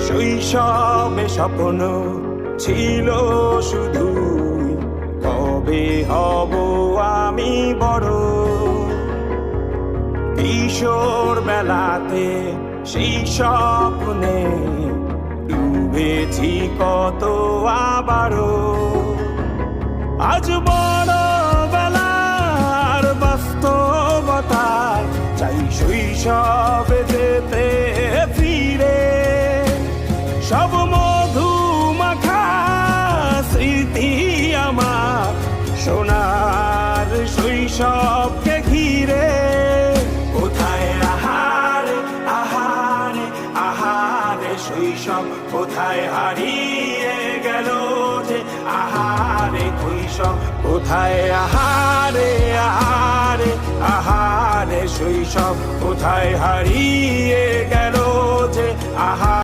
শৈশবে স্বপ্ন ছিল শুধু, কবে হব আমি বড়। কিশোর বেলাতে সেই স্বপ্নে ডুবেছি কত আবারও। আজ বড় বেলার বাস্তবতার চাই শৈশবে যেতে ফিরে। সব মধু মাখা স্মৃতি আমার সোনার শৈশবকে ঘিরে। কোথায় আহারে আহারে আহারে শৈশব, কোথায় হারিয়ে গেল যে আহারে কৈশব। কোথায় আহারে আহারে আহারে শৈশব, কোথায় হারিয়ে গেল যে আহারে।